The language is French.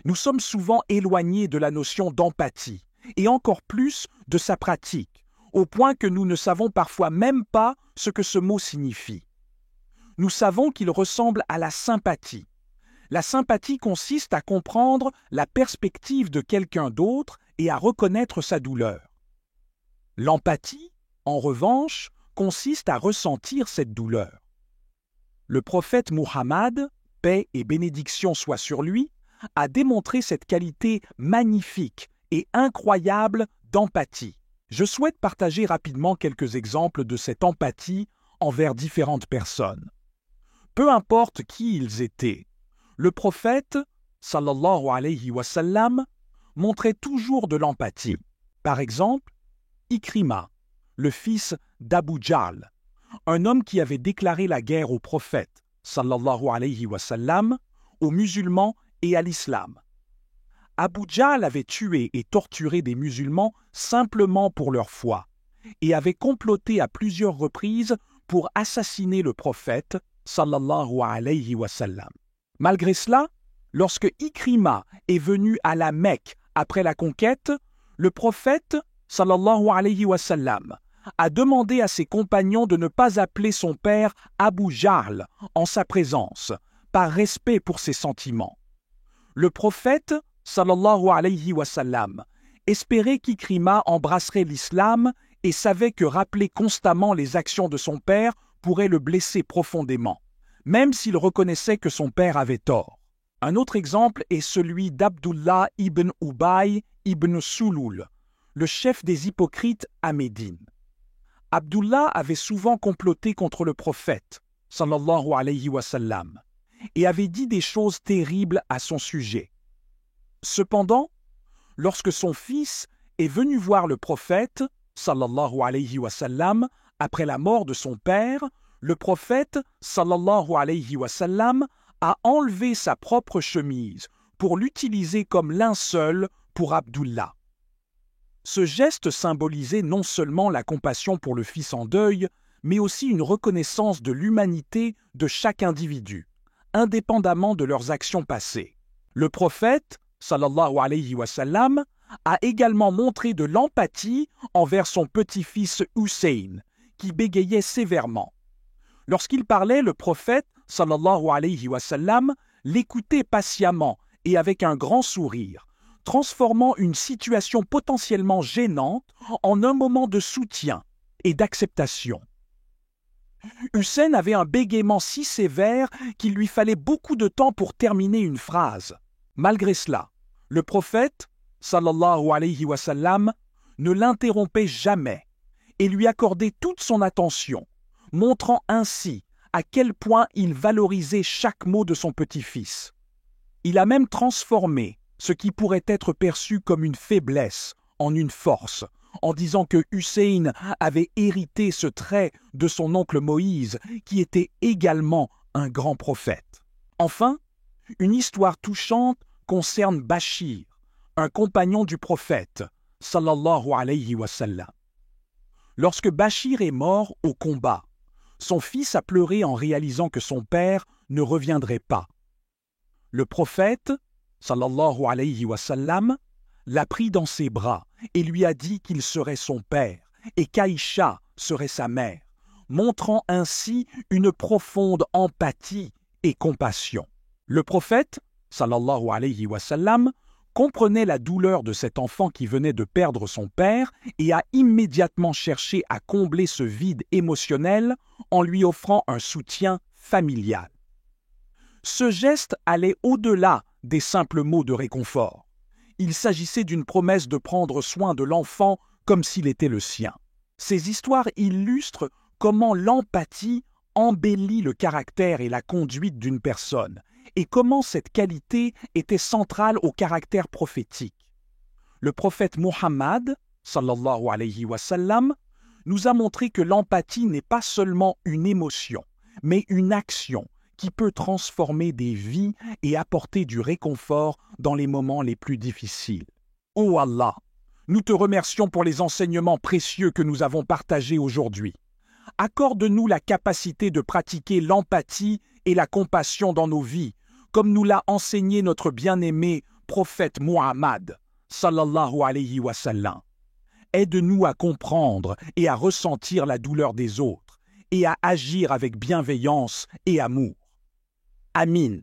Nous sommes souvent éloignés de la notion d'empathie, et encore plus de sa pratique, au point que nous ne savons parfois même pas ce que ce mot signifie. Nous savons qu'il ressemble à la sympathie. La sympathie consiste à comprendre la perspective de quelqu'un d'autre et à reconnaître sa douleur. L'empathie, en revanche, consiste à ressentir cette douleur. Le prophète Muhammad, paix et bénédiction soient sur lui, a démontré cette qualité magnifique et incroyable d'empathie. Je souhaite partager rapidement quelques exemples de cette empathie envers différentes personnes. Peu importe qui ils étaient, le prophète, sallallahu alayhi wa sallam, montrait toujours de l'empathie. Par exemple, Ikrima, le fils d'Abu Jahl, un homme qui avait déclaré la guerre au prophète, sallallahu alayhi wa sallam, aux musulmans et à l'islam. Abu Jahl avait tué et torturé des musulmans simplement pour leur foi et avait comploté à plusieurs reprises pour assassiner le prophète, sallallahu alayhi wa sallam. Malgré cela, lorsque Ikrima est venu à la Mecque après la conquête, le prophète, sallallahu alayhi wa sallam, a demandé à ses compagnons de ne pas appeler son père Abu Jahl en sa présence, par respect pour ses sentiments. Le prophète, sallallahu alayhi wa sallam, espérait qu'Ikrima embrasserait l'islam et savait que rappeler constamment les actions de son père pourrait le blesser profondément, même s'il reconnaissait que son père avait tort. Un autre exemple est celui d'Abdullah ibn Ubay ibn Sulul, le chef des hypocrites à Médine. Abdullah avait souvent comploté contre le prophète, sallallahu alayhi wa sallam, et avait dit des choses terribles à son sujet. Cependant, lorsque son fils est venu voir le prophète, sallallahu alayhi wa sallam, après la mort de son père, le prophète, sallallahu alayhi wa sallam, a enlevé sa propre chemise pour l'utiliser comme linceul pour Abdullah. Ce geste symbolisait non seulement la compassion pour le fils en deuil, mais aussi une reconnaissance de l'humanité de chaque individu, indépendamment de leurs actions passées. Le prophète, sallallahu alayhi wa sallam, a également montré de l'empathie envers son petit-fils Hussein, qui bégayait sévèrement. Lorsqu'il parlait, le prophète, sallallahu alayhi wa sallam, l'écoutait patiemment et avec un grand sourire, transformant une situation potentiellement gênante en un moment de soutien et d'acceptation. Hussein avait un bégaiement si sévère qu'il lui fallait beaucoup de temps pour terminer une phrase. Malgré cela, le prophète, sallallahu alayhi wa sallam, ne l'interrompait jamais et lui accordait toute son attention, montrant ainsi à quel point il valorisait chaque mot de son petit-fils. Il a même transformé ce qui pourrait être perçu comme une faiblesse en une force, en disant que Hussein avait hérité ce trait de son oncle Moïse, qui était également un grand prophète. Enfin, une histoire touchante concerne Bachir, un compagnon du prophète, sallallahu alayhi wa sallam. Lorsque Bachir est mort au combat, son fils a pleuré en réalisant que son père ne reviendrait pas. Le prophète, sallallahu alayhi wa sallam, l'a pris dans ses bras et lui a dit qu'il serait son père et qu'Aïcha serait sa mère, montrant ainsi une profonde empathie et compassion. Le prophète, sallallahu alayhi wa sallam, comprenait la douleur de cet enfant qui venait de perdre son père et a immédiatement cherché à combler ce vide émotionnel en lui offrant un soutien familial. Ce geste allait au-delà des simples mots de réconfort. Il s'agissait d'une promesse de prendre soin de l'enfant comme s'il était le sien. Ces histoires illustrent comment l'empathie embellit le caractère et la conduite d'une personne, et comment cette qualité était centrale au caractère prophétique. Le prophète Muhammad, sallallahu alayhi wa sallam, nous a montré que l'empathie n'est pas seulement une émotion, mais une action qui peut transformer des vies et apporter du réconfort dans les moments les plus difficiles. Ô Allah, nous te remercions pour les enseignements précieux que nous avons partagés aujourd'hui. Accorde-nous la capacité de pratiquer l'empathie et la compassion dans nos vies, comme nous l'a enseigné notre bien-aimé prophète Muhammad, sallallahu alayhi wa sallam. Aide-nous à comprendre et à ressentir la douleur des autres et à agir avec bienveillance et amour. Amin.